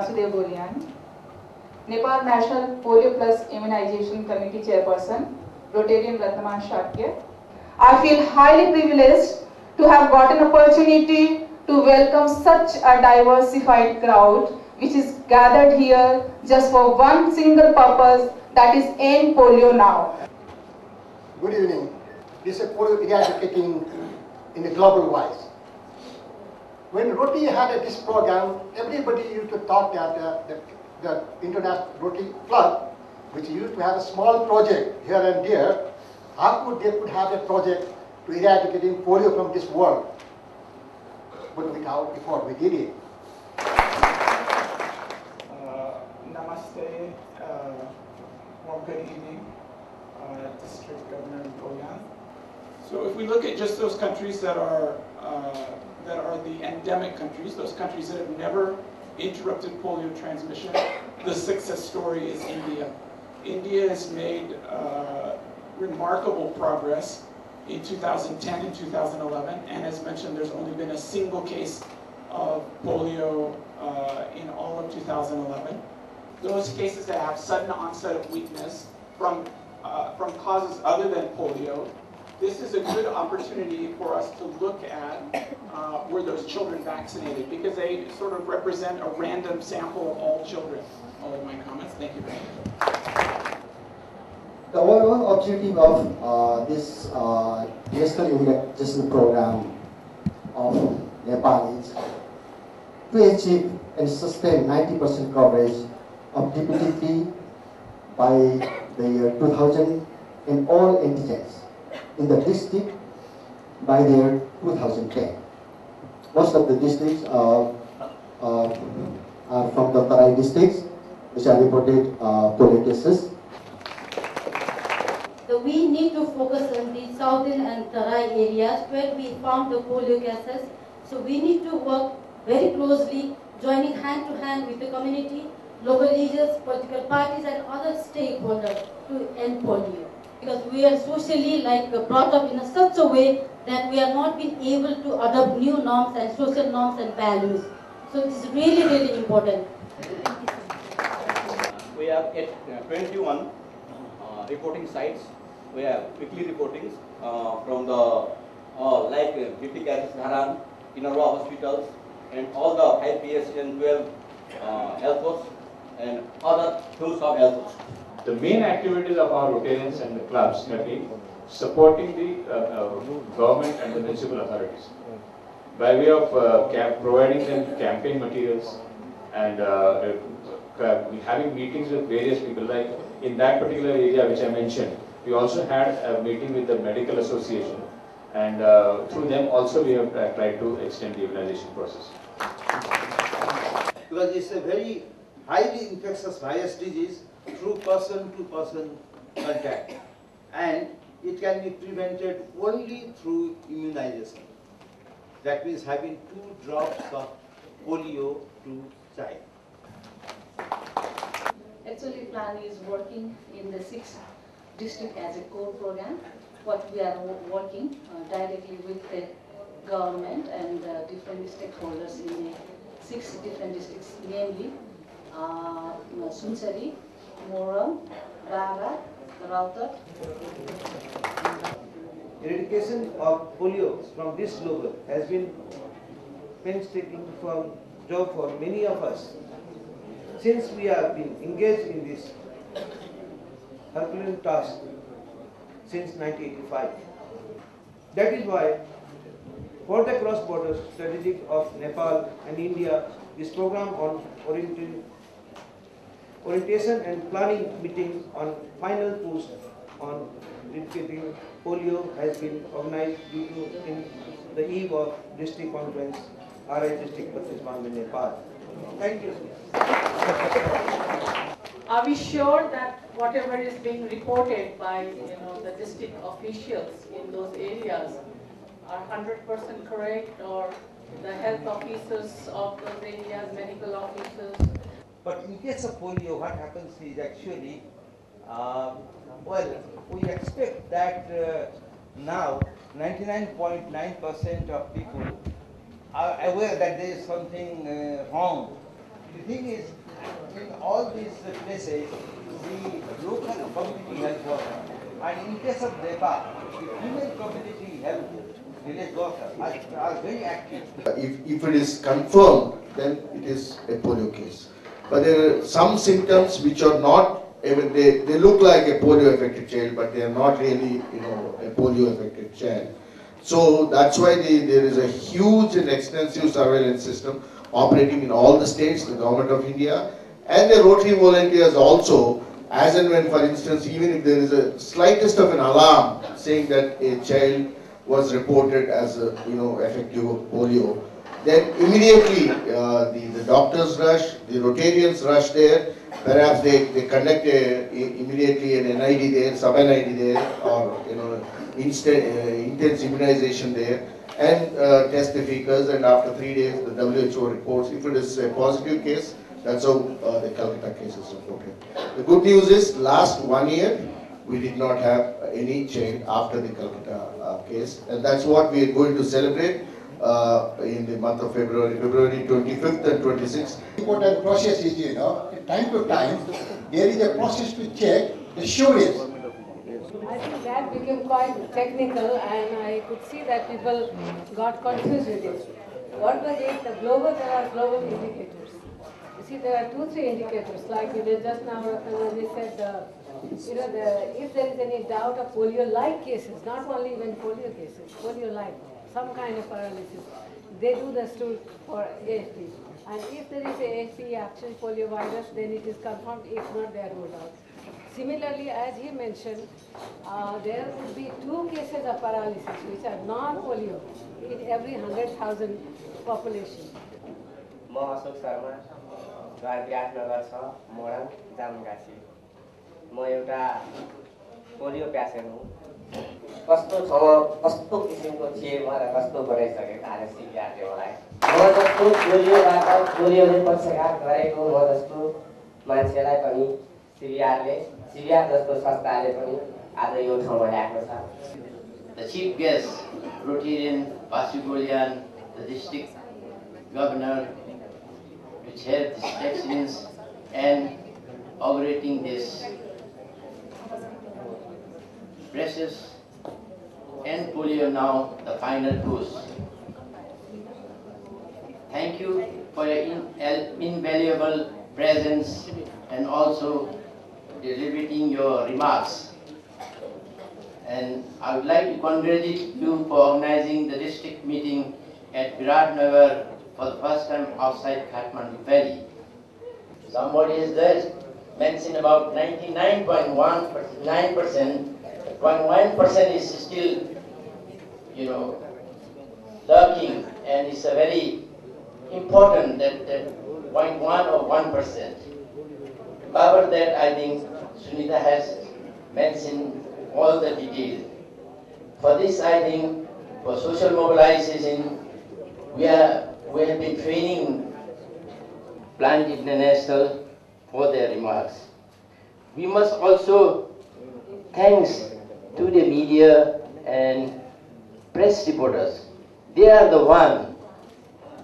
Vasudev Borian, Nepal National Polio Plus Immunization Committee Chairperson, Rotarian Ratnaman Shakya. I feel highly privileged to have got an opportunity to welcome such a diversified crowd which is gathered here just for one single purpose, that is end polio now. Good evening. This is polio eradicating in a global wise. When Rotary had this program, everybody used to talk that the International Rotary Club, which used to have a small project here and there, how could they could have a project to eradicating polio from this world? But without effort, we did it. Namaste, good evening, District Governor Boyan. So if we look at just those countries that are the endemic countries, those countries that have never interrupted polio transmission, the success story is India. India has made remarkable progress in 2010 and 2011, and as mentioned, there's only been a single case of polio in all of 2011. Those cases that have sudden onset of weakness from causes other than polio, this is a good opportunity for us to look at were those children vaccinated, because they sort of represent a random sample of all children. All of my comments. Thank you very much. The overall objective of this national immunization program of Nepal is to achieve and sustain 90% coverage of DPT-3 by the year 2000 in all antigens in the district by the year 2010. Most of the districts are from the Tarai districts, which are reported polio cases. So we need to focus on the southern and Tarai areas where we found the polio cases. So we need to work very closely, joining hand to hand with the community, local leaders, political parties and other stakeholders to end polio. Because we are socially brought up in such a way that we are not being able to adopt new norms and social norms and values. So it is really, really important. We have 21 reporting sites. We have weekly reportings from the like BT Caris Dharan, Inarwa hospitals, and all the 5 PS and 12 health posts and other tools of health posts. The main activities of our Rotarians and the clubs have been supporting the government and the municipal authorities by way of providing them campaign materials and having meetings with various people. Like in that particular area which I mentioned, we also had a meeting with the medical association, and through them also we have tried to extend the immunization process. Because it's a very highly infectious virus disease through person-to-person contact, and it can be prevented only through immunization. That means having 2 drops of polio to child. Actually, plan is working in the 6 district as a core program. What we are working directly with the government and different stakeholders in the 6 different districts, namely Sunsari, Moram, Baga, Rautat. Eradication of polio from this level has been painstaking job for many of us since we have been engaged in this Herculean task since 1985. That is why, for the cross-border strategy of Nepal and India, this program on orientation and planning meeting on final push on eradicating polio has been organized in the eve of district conference, RI district Pattisman in Nepal. Thank you. Are we sure that whatever is being reported by the district officials in those areas are 100% correct, or the health officers of those areas, medical officers? But in case of polio, what happens is actually, we expect that now 99.9% of people are aware that there is something wrong The thing is, in all these places, we look at community health worker. And in case of Nepal, the female community health village workers are very active. If it is confirmed, then it is a polio case. But there are some symptoms which are not, even they look like a polio affected child, but they are not really, a polio affected child. So that's why there is a huge and extensive surveillance system operating in all the states, the government of India, and the Rotary volunteers also, as and when, for instance, even if there is a slightest of an alarm saying that a child was reported as effective of polio, then immediately the doctors rush, the Rotarians rush there. Perhaps they conduct immediately an NID there, sub-NID there, or intense immunization there, and test the fecals. And after 3 days, the WHO reports. If it is a positive case, that's how the Calcutta case is reported. The good news is, last 1 year, we did not have any child after the Calcutta case, and that's what we are going to celebrate in the month of February 25th and 26th. Important process is, time to time, there is a process to check the surety. I think that became quite technical, and I could see that people got confused with it. What was it? There are global indicators. You see, there are 2-3 indicators, like just now they said, if there is any doubt of polio-like cases, not only even polio cases, polio-like, some kind of paralysis, they do the stool for AFP. And if there is AFP, actual polio virus, then it is confirmed. If not, they are ruled out. Similarly, as he mentioned, there would be 2 cases of paralysis, which are non-polio, in every 100,000 population. म अशोक शर्मा, घर विराटनगर छ, modem, जामुनगासी। म एउटा polio प्यासेन्ट हुँ। कस्तो ठाउँमा कस्तो किसिमको थिएमा र कस्तो बनाइसकेको थाहा सिपिआरले मलाई। म जस्तो पोलियोले पक्षघात गरेको म जस्तो मान्छेलाई पनि सिपिआर जस्तो संस्थाले पनि आज यो ठाउँमा ल्याएको छ। The chief guest, Rotarian Vasu Golian, the district governor, to chair this excellence and inaugurating this precious and polio now the final dose. Thank you for your invaluable presence and also deliberating your remarks. And I would like to congratulate you for organizing the district meeting at Viratnagar for the first time outside Kathmandu Valley. Somebody is there mentioned about 99.19%, 0.1% is still, lurking, and it's a very important that 0.1 or 1%. However, that I think Sunita has mentioned all the details. For this, I think, for social mobilization, we have been training Plant International for their remarks. We must also thanks to the media and press reporters. They are the one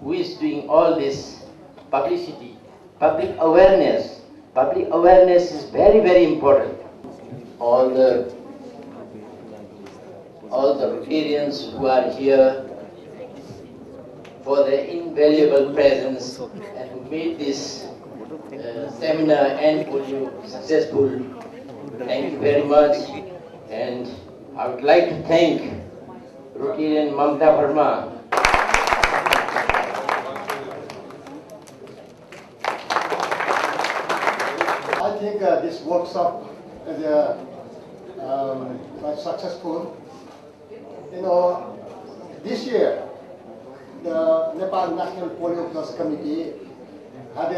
who is doing all this publicity, public awareness. Public awareness is very, very important. All the Rotarians who are here for their invaluable presence and who made this seminar and polio successful. Thank you very much. And I would like to thank Rotarian Mamta Verma. I think this workshop is quite successful. This year, the Nepal National Polio Plus Committee had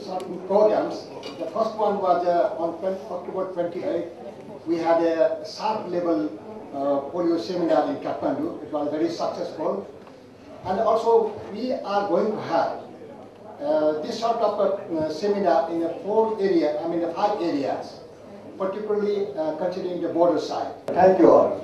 certain programs. The first one was on October 28th. We had a SARC level polio seminar in Kathmandu. It was very successful. And also, we are going to have this sort of seminar in 5 areas, particularly considering the border side. Thank you all.